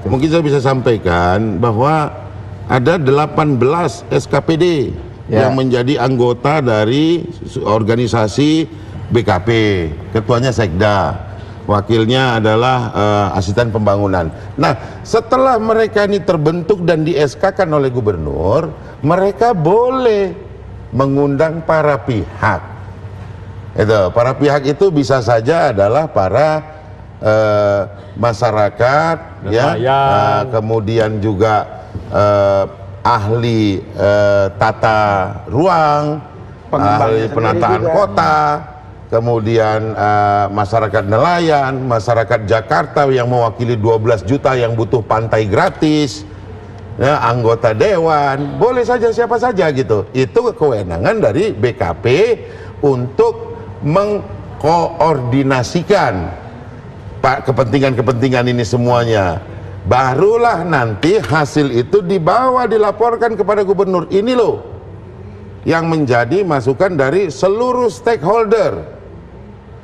Mungkin saya bisa sampaikan bahwa ada 18 SKPD yang menjadi anggota dari organisasi BKP. Ketuanya Sekda, wakilnya adalah asisten pembangunan. Nah, setelah mereka ini terbentuk dan di SK-kan oleh gubernur, mereka boleh mengundang para pihak. Para pihak itu bisa saja adalah para masyarakat, kemudian juga ahli tata ruang, ahli penataan kota, kemudian masyarakat nelayan, masyarakat Jakarta yang mewakili 12 juta yang butuh pantai gratis, anggota dewan, boleh saja siapa saja gitu. Itu kewenangan dari BKP untuk mengkoordinasikan kepentingan-kepentingan ini semuanya. Barulah nanti hasil itu dilaporkan kepada gubernur. Ini loh yang menjadi masukan dari seluruh stakeholder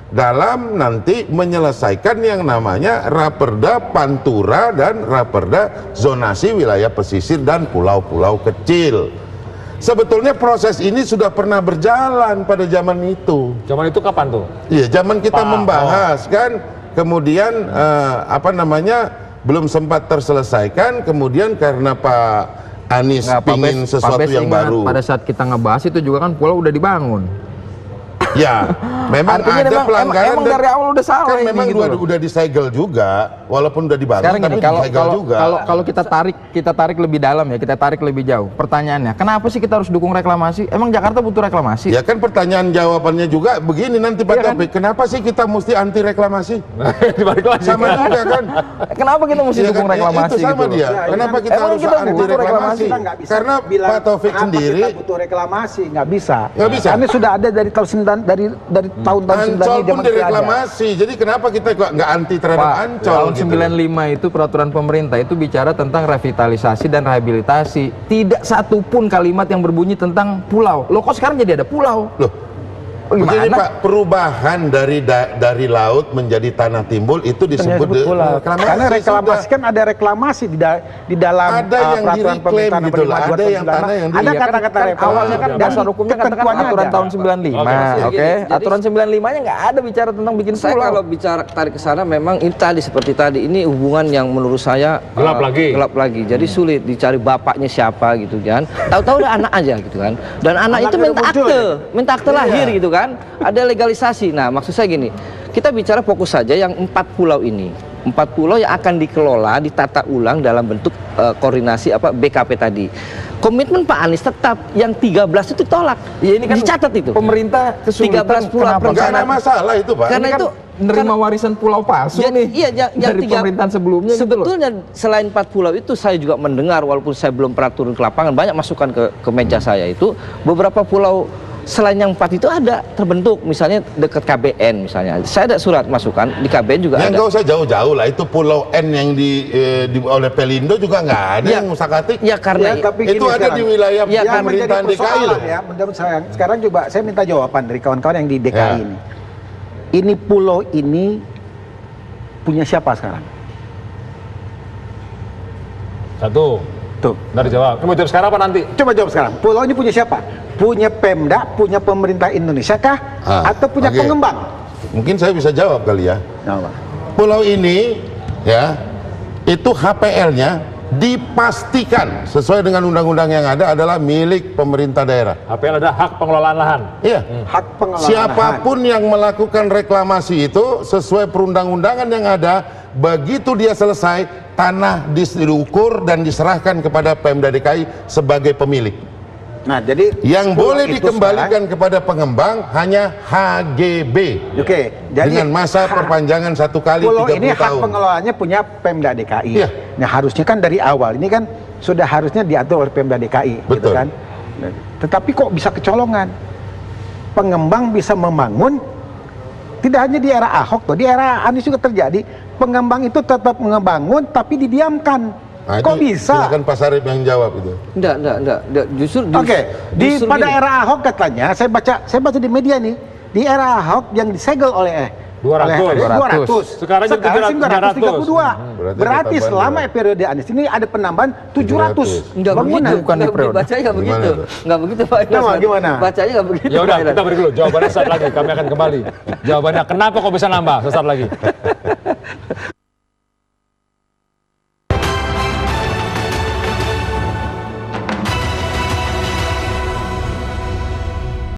dalam nanti menyelesaikan yang namanya Raperda Pantura dan Raperda Zonasi Wilayah Pesisir dan Pulau-Pulau Kecil. Sebetulnya proses ini sudah pernah berjalan pada zaman itu. Zaman itu kapan tuh? Iya, zaman kita membahas kan, kemudian belum sempat terselesaikan, kemudian karena Pak Anies ingin sesuatu yang baru. Pada saat kita ngebahas itu juga kan pulau udah dibangun. Ya, memang artinya ada pelanggaran. Emang dari awal udah salah kan ini, memang gitu udah disegel juga, walaupun udah dibangun. Sekarang tapi gini, disegel juga. Kalau kita tarik lebih dalam ya, kita tarik lebih jauh. Pertanyaannya, kenapa sih kita harus dukung reklamasi? Emang Jakarta butuh reklamasi? Ya kan pertanyaan jawabannya juga begini nanti Pak Taufik, kenapa sih kita mesti anti reklamasi? Sama juga kan. Kenapa kita mesti dukung reklamasi? Itu sama gitu dia. Kenapa kita harus anti reklamasi? Karena Pak Taufik sendiri kita butuh reklamasi, nggak bisa. Nggak bisa. Karena sudah ada dari tahun tahun-tahun 90 Ancol pun direklamasi. Jadi kenapa kita nggak anti terhadap Ancol? Tahun 95 itu peraturan pemerintah itu bicara tentang revitalisasi dan rehabilitasi. Tidak satupun kalimat yang berbunyi tentang pulau. Loh kok sekarang jadi ada pulau? Loh, begini Pak, perubahan dari laut menjadi tanah timbul itu disebut pulau. Karena reklamasi kan ada reklamasi di dalam ada yang peraturan diklaim pemerintah gitu lah, ada yang tanah yang ada kata-kata awalnya kan dasar hukumnya katakan aturan tahun 95. Oke, aturan 95-nya nggak ada bicara tentang bikin pulau. Saya kalau bicara tarik ke sana memang ini tadi seperti tadi ini hubungan yang menurut saya gelap lagi. Jadi sulit dicari bapaknya siapa gitu kan. Tahu-tahu ada anak aja gitu kan. Dan anak itu minta akte lahir gitu kan. Ada legalisasi. Nah, maksud saya gini, kita bicara fokus saja yang 4 pulau ini. 4 pulau yang akan dikelola, ditata ulang dalam bentuk koordinasi BKP tadi. Komitmen Pak Anies tetap yang 13 itu tolak. Ya ini kan dicatat itu. Pemerintah kesulitan 13 pulau nggak ada masalah itu Pak. Karena itu nerima warisan pulau palsu nih. Iya, dari pemerintahan sebelumnya sebetulnya gitu loh. Selain 4 pulau itu saya juga mendengar, walaupun saya belum pernah turun ke lapangan, banyak masukan ke meja saya itu beberapa pulau selain yang 4 itu ada terbentuk, misalnya dekat KBN misalnya. Saya ada surat masukan di KBN juga ada. Nggak usah jauh-jauh lah, itu Pulau N yang oleh Pelindo juga nggak ada yang musakatik. Ya karena itu ada di wilayah pemerintahan DKI loh. Ya, menurut saya sekarang coba saya minta jawaban dari kawan-kawan yang di DKI ini. Ini pulau ini punya siapa sekarang? Satu. Tuh. Nggak dijawab. Kamu jawab sekarang apa nanti? Coba jawab sekarang. Pulau ini punya siapa? Punya Pemda, punya pemerintah Indonesia kah? Atau punya pengembang? Mungkin saya bisa jawab kali ya. Pulau ini ya, itu HPL-nya dipastikan sesuai dengan undang-undang yang ada adalah milik pemerintah daerah. HPL ada hak pengelolaan lahan. Iya. Hak pengelolaan siapapun lahan. yang melakukan reklamasi itu sesuai perundang-undangan yang ada, begitu dia selesai, tanah diukur dan diserahkan kepada Pemda DKI sebagai pemilik. Nah, jadi yang boleh dikembalikan kepada pengembang hanya HGB. Oke, jadi dengan masa perpanjangan 1 kali 30 tahun. Pulau ini hak pengelolaannya punya Pemda DKI. Iya. Nah, harusnya kan dari awal ini kan sudah harusnya diatur oleh Pemda DKI, gitu Betul. kan. Tetapi kok bisa kecolongan? Pengembang bisa membangun, tidak hanya di era Ahok, di era Anies juga terjadi. Pengembang itu tetap mengebangun tapi didiamkan. Nah, kok bisa? Silakan Pak Sarip yang jawab itu. Enggak. Justru pada era Ahok katanya, saya baca di media nih, di era Ahok yang disegel oleh 200. Anies 200. Sekarang jadi 932. Berarti tambah selama periode Anies ini ada penambahan 700 Enggak bangunan. begitu, bukan di periode. bacanya enggak begitu. Gimana? Enggak begitu Pak Inas. Gimana? Bacanya enggak begitu. Ya udah, Pak Inas. kita beri dulu jawabannya sesaat lagi. Kami akan kembali. Jawabannya kenapa kok bisa nambah sesaat lagi.